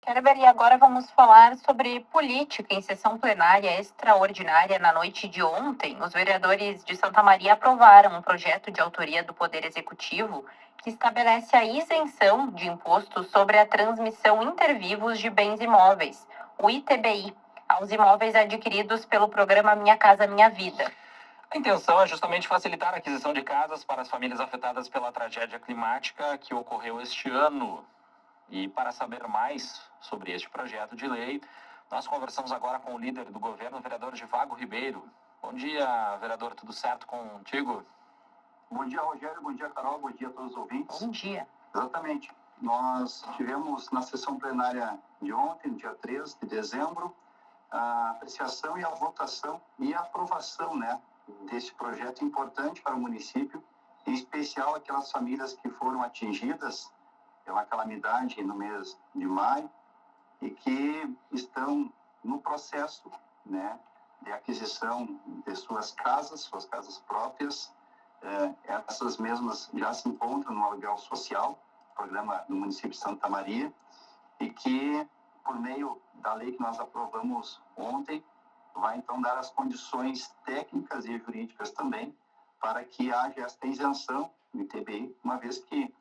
Kerber, e agora vamos falar sobre política. Em sessão plenária extraordinária na noite de ontem, os vereadores de Santa Maria aprovaram um projeto de autoria do Poder Executivo que estabelece a isenção de imposto sobre a transmissão intervivos de bens imóveis, o ITBI, aos imóveis adquiridos pelo programa Minha Casa Minha Vida. A intenção é justamente facilitar a aquisição de casas para as famílias afetadas pela tragédia climática que ocorreu este ano. E para saber mais sobre este projeto de lei, nós conversamos agora com o líder do governo, o vereador Givago Ribeiro. Bom dia, vereador, tudo certo contigo? Bom dia, Rogério, bom dia, Carol, bom dia a todos os ouvintes. Bom dia. Exatamente. Nós tivemos na sessão plenária de ontem, dia 13 de dezembro, a apreciação e a votação e a aprovação, desse projeto importante para o município, em especial aquelas famílias que foram atingidas pela calamidade no mês de maio e que estão no processo, de aquisição de suas casas próprias. Essas mesmas já se encontram no aluguel social, programa do município de Santa Maria, e que, por meio da lei que nós aprovamos ontem, vai então dar as condições técnicas e jurídicas também para que haja esta isenção do ITBI, uma vez que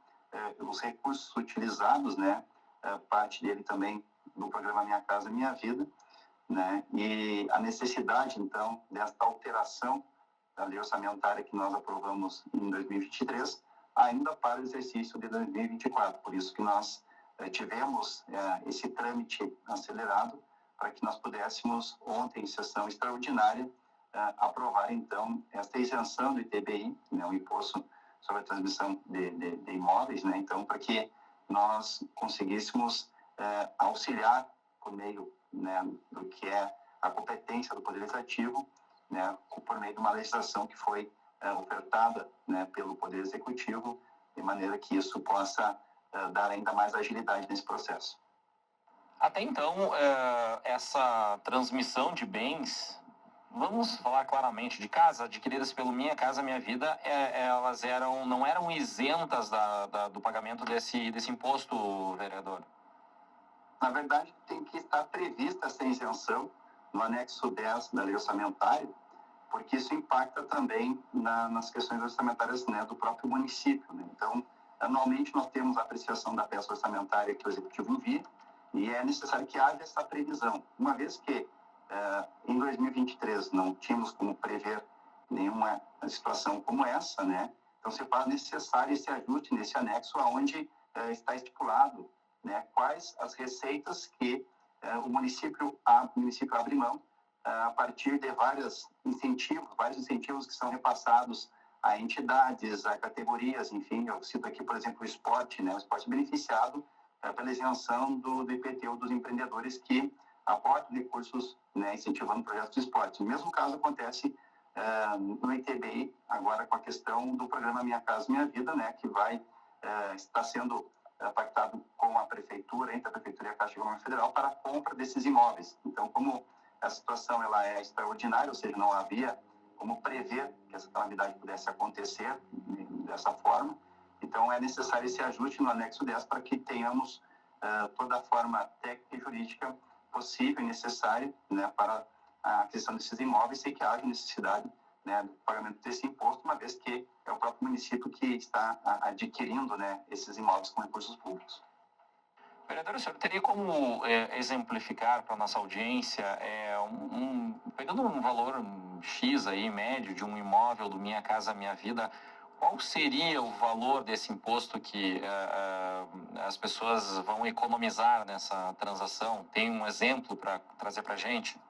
os recursos utilizados, parte dele também do programa Minha Casa Minha Vida, e a necessidade, então, desta alteração da lei orçamentária que nós aprovamos em 2023, ainda para o exercício de 2024. Por isso que nós tivemos esse trâmite acelerado para que nós pudéssemos, ontem, em sessão extraordinária, aprovar, então, esta isenção do ITBI, o Imposto sobre a Transmissão de Imóveis, então, para que nós conseguíssemos auxiliar por meio do que é a competência do Poder Legislativo, por meio de uma legislação que foi ofertada pelo Poder Executivo, de maneira que isso possa dar ainda mais agilidade nesse processo. Até então, essa transmissão de bens, vamos falar claramente, de casas adquiridas pelo Minha Casa Minha Vida, elas não eram isentas do pagamento desse imposto, vereador? Na verdade, tem que estar prevista essa isenção no anexo 10 da lei orçamentária, porque isso impacta também nas questões orçamentárias do próprio município. Então, anualmente nós temos a apreciação da peça orçamentária que o Executivo envia, e é necessário que haja essa previsão. Uma vez que em 2023 não tínhamos como prever nenhuma situação como essa, então se faz necessário esse ajuste nesse anexo onde está estipulado quais as receitas que o município abre mão a partir de vários incentivos que são repassados a entidades, a categorias, enfim, eu cito aqui, por exemplo, o esporte, o esporte beneficiado pela isenção do IPTU dos empreendedores que aportam recursos, incentivando projetos de esporte. O mesmo caso acontece no ITBI, agora com a questão do programa Minha Casa Minha Vida, que vai estar sendo pactado com a Prefeitura, entre a Prefeitura e a Caixa Econômica Federal, para a compra desses imóveis. Então, como a situação ela é extraordinária, ou seja, não havia como prever que essa calamidade pudesse acontecer dessa forma, então é necessário esse ajuste no anexo 10 para que tenhamos toda a forma técnica e jurídica possível e necessária para a aquisição desses imóveis sem que haja necessidade do pagamento desse imposto, uma vez que é o próprio município que está adquirindo esses imóveis com recursos públicos. Vereador, o senhor teria como exemplificar para a nossa audiência, pegando um valor X aí, médio, de um imóvel do Minha Casa Minha Vida, qual seria o valor desse imposto que as pessoas vão economizar nessa transação? Tem um exemplo para trazer para a gente?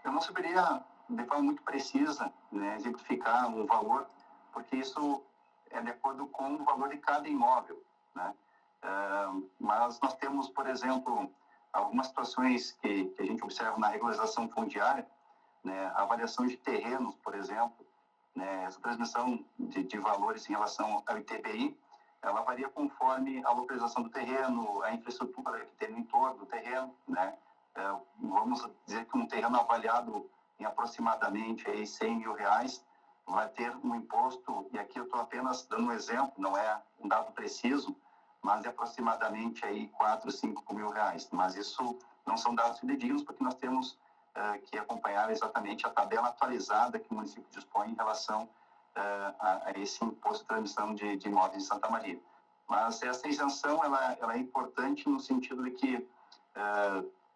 Eu não saberia, de forma muito precisa, exemplificar um valor, porque isso é de acordo com o valor de cada imóvel, mas nós temos, por exemplo, algumas situações que a gente observa na regularização fundiária, a avaliação de terrenos, por exemplo, essa transmissão de valores em relação ao ITBI, ela varia conforme a localização do terreno, a infraestrutura que tem no entorno do terreno, vamos dizer que um terreno avaliado em aproximadamente aí R$100 mil vai ter um imposto, e aqui eu estou apenas dando um exemplo, não é um dado preciso, mas de aproximadamente aí 4, 5 mil reais. Mas isso não são dados fidedignos, porque nós temos que acompanhar exatamente a tabela atualizada que o município dispõe em relação a esse imposto de transmissão de imóveis em Santa Maria. Mas essa isenção ela é importante no sentido de que,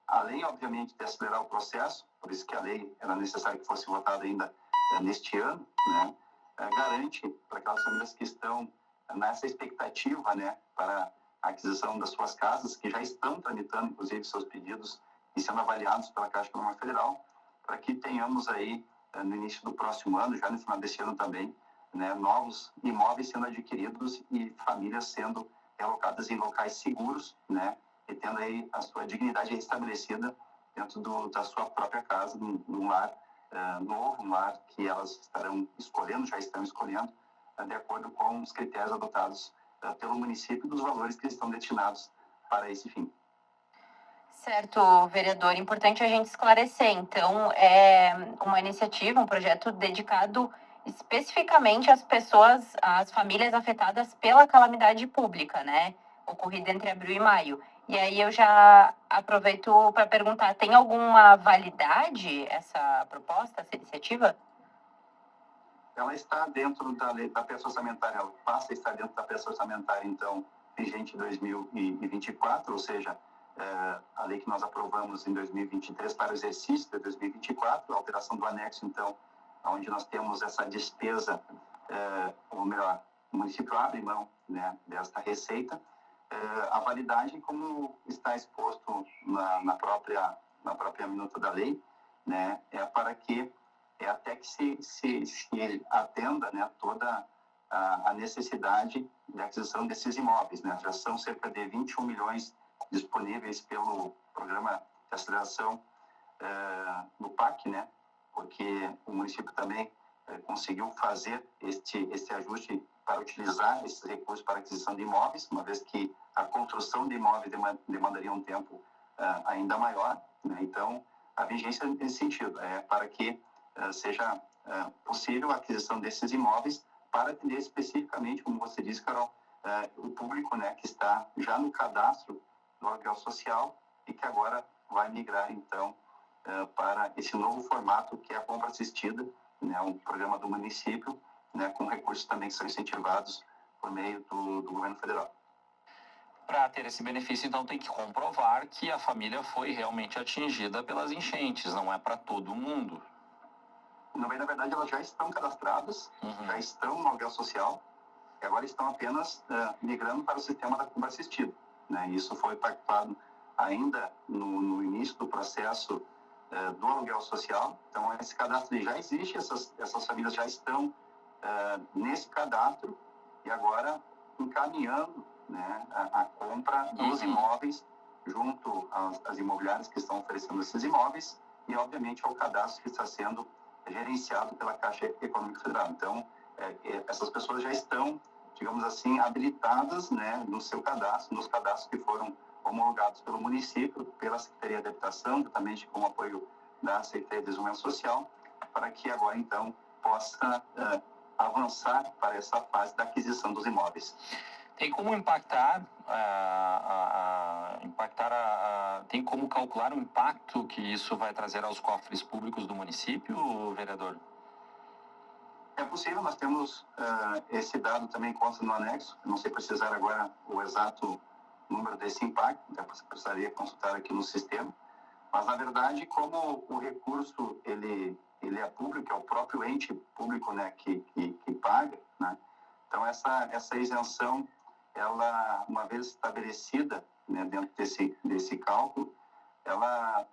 além, obviamente, de acelerar o processo, por isso que a lei era necessário que fosse votada ainda neste ano, né, garante para aquelas famílias que estão nessa expectativa, né, para a aquisição das suas casas, que já estão tramitando, inclusive, seus pedidos e sendo avaliados pela Caixa Econômica Federal, para que tenhamos aí, no início do próximo ano, já no final deste ano também, né, novos imóveis sendo adquiridos e famílias sendo realocadas em locais seguros, né, e tendo aí a sua dignidade restabelecida dentro da sua própria casa, num lar novo, um lar que elas estarão escolhendo, já estão escolhendo, de acordo com os critérios adotados pelo município e dos valores que estão destinados para esse fim. Certo, vereador. Importante a gente esclarecer. Então, é uma iniciativa, um projeto dedicado especificamente às pessoas, às famílias afetadas pela calamidade pública, né? Ocorrida entre abril e maio. E aí eu já aproveito para perguntar, tem alguma validade essa proposta, essa iniciativa? Ela está dentro da lei da peça orçamentária, ela passa a estar dentro da peça orçamentária, então, vigente em 2024, ou seja, a lei que nós aprovamos em 2023 para o exercício de 2024, a alteração do anexo, então, onde nós temos essa despesa, ou melhor, o município abre mão, né, desta receita, a validade, como está exposto na própria minuta da lei, né, é para que até que se atenda, né, toda a necessidade de aquisição desses imóveis, né? Já são cerca de 21 milhões disponíveis pelo programa de aceleração do PAC, né? Porque o município também conseguiu fazer este ajuste para utilizar esses recursos para aquisição de imóveis, uma vez que a construção de imóveis demandaria um tempo ainda maior, né? Então, a vigência nesse sentido é para que seja possível a aquisição desses imóveis para atender especificamente, como você disse, Carol, o público, né, que está já no cadastro do aluguel social e que agora vai migrar, então, para esse novo formato que é a compra assistida, né, um programa do município, né, com recursos também que são incentivados por meio do governo federal. Para ter esse benefício, então, tem que comprovar que a família foi realmente atingida pelas enchentes, não é para todo mundo. Na verdade, elas já estão cadastradas, já estão no aluguel social, e agora estão apenas migrando para o sistema da compra assistida, né? Isso foi pactuado ainda no início do processo do aluguel social. Então, esse cadastro já existe, essas famílias já estão nesse cadastro e agora encaminhando, né, a compra dos imóveis junto às imobiliárias que estão oferecendo esses imóveis e, obviamente, ao cadastro que está sendo gerenciado pela Caixa Econômica Federal. Então, essas pessoas já estão, digamos assim, habilitadas, né, no seu cadastro, nos cadastros que foram homologados pelo município, pela Secretaria de Habitação, também com o apoio da Secretaria de Desenvolvimento Social, para que agora, então, possa avançar para essa fase da aquisição dos imóveis. Tem como impactar, tem como calcular o impacto que isso vai trazer aos cofres públicos do município, vereador? É possível, nós temos esse dado também consta no anexo, não sei precisar agora o exato número desse impacto, então precisaria consultar aqui no sistema, mas na verdade, como o recurso ele é público, é o próprio ente público, né, que paga, né? Então essa isenção, ela, uma vez estabelecida, né, dentro desse cálculo, ela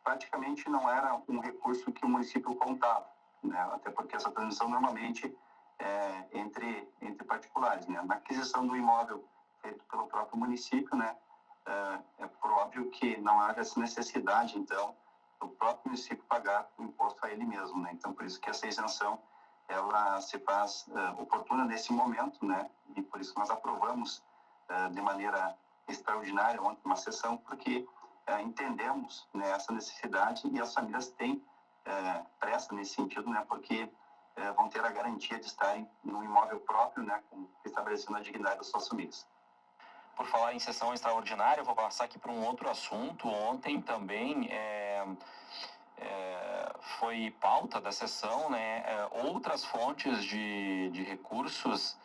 praticamente não era um recurso que o município contava, né? Até porque essa transição normalmente é entre particulares, né? Na aquisição do imóvel feito pelo próprio município, né, é por óbvio que não há essa necessidade, então, do próprio município pagar o imposto a ele mesmo, né? Então, por isso que essa isenção, ela se faz oportuna nesse momento, né? E por isso nós aprovamos de maneira extraordinária ontem uma sessão, porque entendemos, né, essa necessidade e as famílias têm pressa nesse sentido, né? Porque vão ter a garantia de estarem num imóvel próprio, né? Estabelecendo a dignidade das suas famílias. por falar em sessão extraordinária, eu vou passar aqui para um outro assunto. Ontem também foi pauta da sessão, né, outras fontes de recursos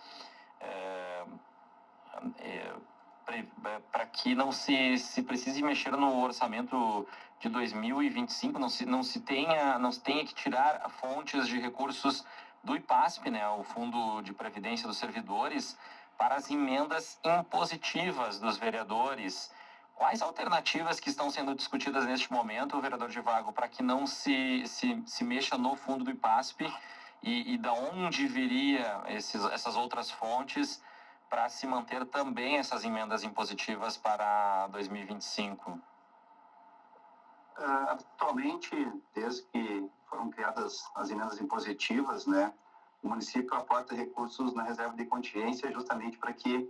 para que não se precise mexer no orçamento de 2025, não se tenha que tirar fontes de recursos do IPASP, né, o Fundo de Previdência dos Servidores, para as emendas impositivas dos vereadores. Quais alternativas que estão sendo discutidas neste momento, vereador Givago, para que não se mexa no fundo do IPASP e da onde viria essas outras fontes para se manter também essas emendas impositivas para 2025? Atualmente, desde que foram criadas as emendas impositivas, né, o município aporta recursos na reserva de contingência justamente para que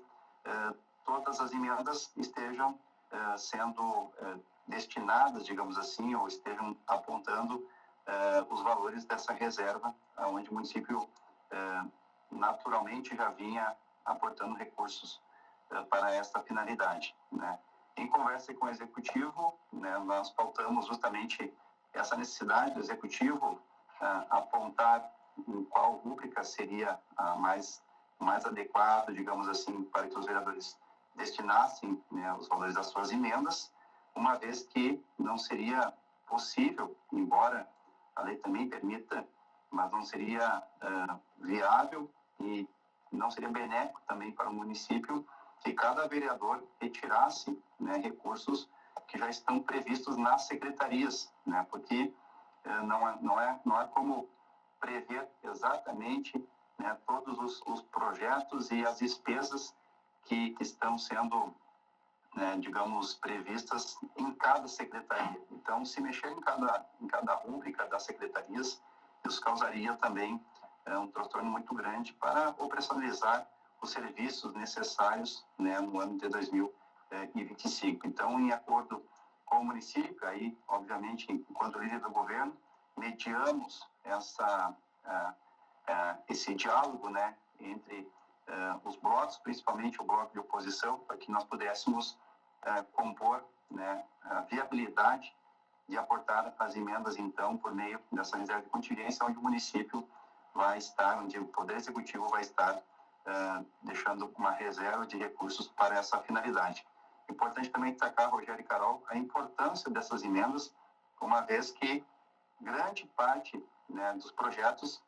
todas as emendas estejam sendo destinadas, digamos assim, ou estejam apontando os valores dessa reserva, onde o município naturalmente já vinha aportando recursos para essa finalidade, né? Em conversa com o Executivo, né, nós pautamos justamente essa necessidade do Executivo apontar em qual rúbrica seria a mais adequada, digamos assim, para que os vereadores destinassem, né, os valores das suas emendas, uma vez que não seria possível, embora a lei também permita, mas não seria viável e não seria benéfico também para o município que cada vereador retirasse, né, recursos que já estão previstos nas secretarias, né, porque não é como prever exatamente, né, todos os projetos e as despesas que estão sendo, né, digamos, previstas em cada secretaria. Então, se mexer em cada rúbrica das secretarias, isso causaria também um transtorno muito grande para operacionalizar os serviços necessários, né, no ano de 2025. Então, em acordo com o município, aí, obviamente, enquanto líder do governo, mediamos esse diálogo, né, entre os blocos, principalmente o bloco de oposição, para que nós pudéssemos compor, né, a viabilidade de aportar as emendas, então, por meio dessa reserva de contingência, onde o município vai estar, onde o Poder Executivo vai estar deixando uma reserva de recursos para essa finalidade. Importante também destacar, Rogério e Carol, a importância dessas emendas, uma vez que grande parte, né, dos projetos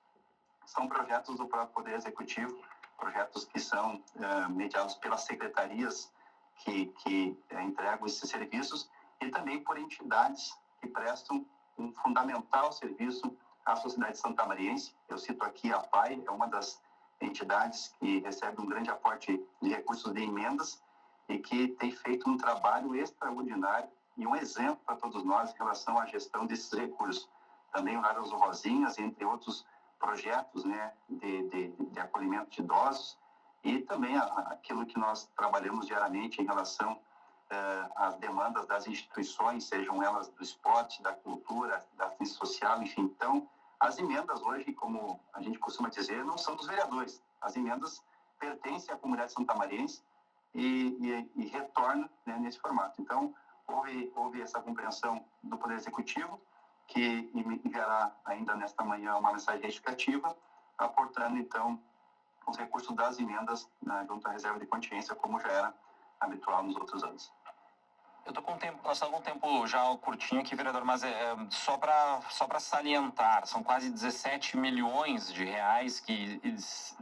são projetos do próprio Poder Executivo, projetos que são mediados pelas secretarias que entregam esses serviços e também por entidades que prestam um fundamental serviço à sociedade santamariense. Eu cito aqui a PAI, é uma das entidades que recebe um grande aporte de recursos de emendas e que tem feito um trabalho extraordinário e um exemplo para todos nós em relação à gestão desses recursos. Também o Laras Rosinhas, entre outros projetos, né, de acolhimento de idosos e também aquilo que nós trabalhamos diariamente em relação às demandas das instituições, sejam elas do esporte, da cultura, da assistência social, enfim. Então, as emendas hoje, como a gente costuma dizer, não são dos vereadores. As emendas pertencem à comunidade santamariense e retornam, né, nesse formato. Então, houve essa compreensão do Poder Executivo, que enviará ainda nesta manhã uma mensagem retificativa, aportando, então, os recursos das emendas junto à reserva de contingência, como já era habitual nos outros anos. Eu estou com o tempo, nós estamos com um tempo já curtinho aqui, vereador, mas só para salientar, são quase 17 milhões de reais que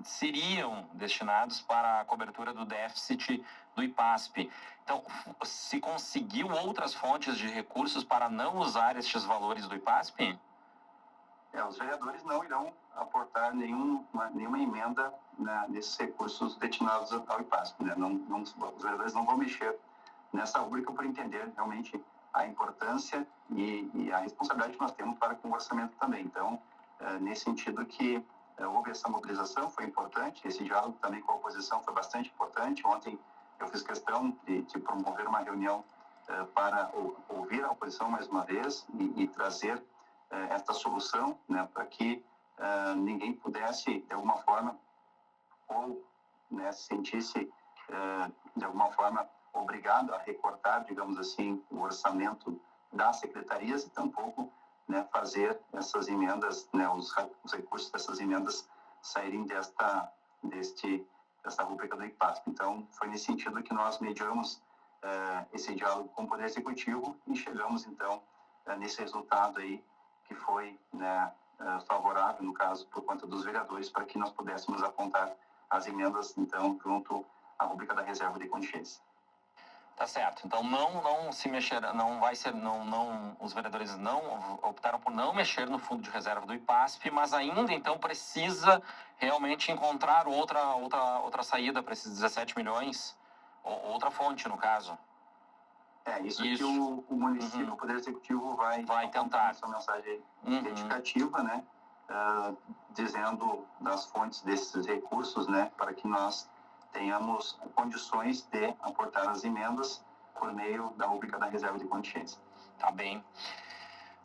seriam destinados para a cobertura do déficit do IPASP. Então, se conseguiu outras fontes de recursos para não usar estes valores do IPASP? Os vereadores não irão aportar nenhuma emenda, né, nesses recursos destinados ao IPASP, né? Os vereadores não vão mexer nessa rubrica por entender realmente a importância e a responsabilidade que nós temos para com o orçamento também. Então, nesse sentido que houve essa mobilização, foi importante, esse diálogo também com a oposição foi bastante importante. Ontem eu fiz questão de promover uma reunião para ouvir a oposição mais uma vez e trazer esta solução, né, para que ninguém pudesse, de alguma forma, ou, né, se sentisse de alguma forma, obrigado a recortar, digamos assim, o orçamento das secretarias e tampouco, né, fazer essas emendas, né, os recursos dessas emendas saírem dessa rúbrica do IPASP. Então, foi nesse sentido que nós mediamos esse diálogo com o Poder Executivo e chegamos, então, nesse resultado aí, que foi, né, favorável, no caso, por conta dos vereadores, para que nós pudéssemos apontar as emendas, então, junto à rúbrica da reserva de contingência. Tá certo. Então não se mexer, não vai ser, os vereadores não optaram por não mexer no fundo de reserva do IPASP, mas ainda então precisa realmente encontrar outra saída para esses 17 milhões, outra fonte no caso. Isso. Que o município, o Poder Executivo vai tentar essa mensagem identificativa, né, dizendo das fontes desses recursos, né, para que nós tenhamos condições de aportar as emendas por meio da rúbrica da reserva de contingência. Tá bem.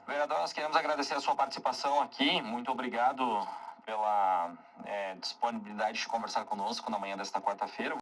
Vereador, nós queremos agradecer a sua participação aqui. Muito obrigado pela disponibilidade de conversar conosco na manhã desta quarta-feira.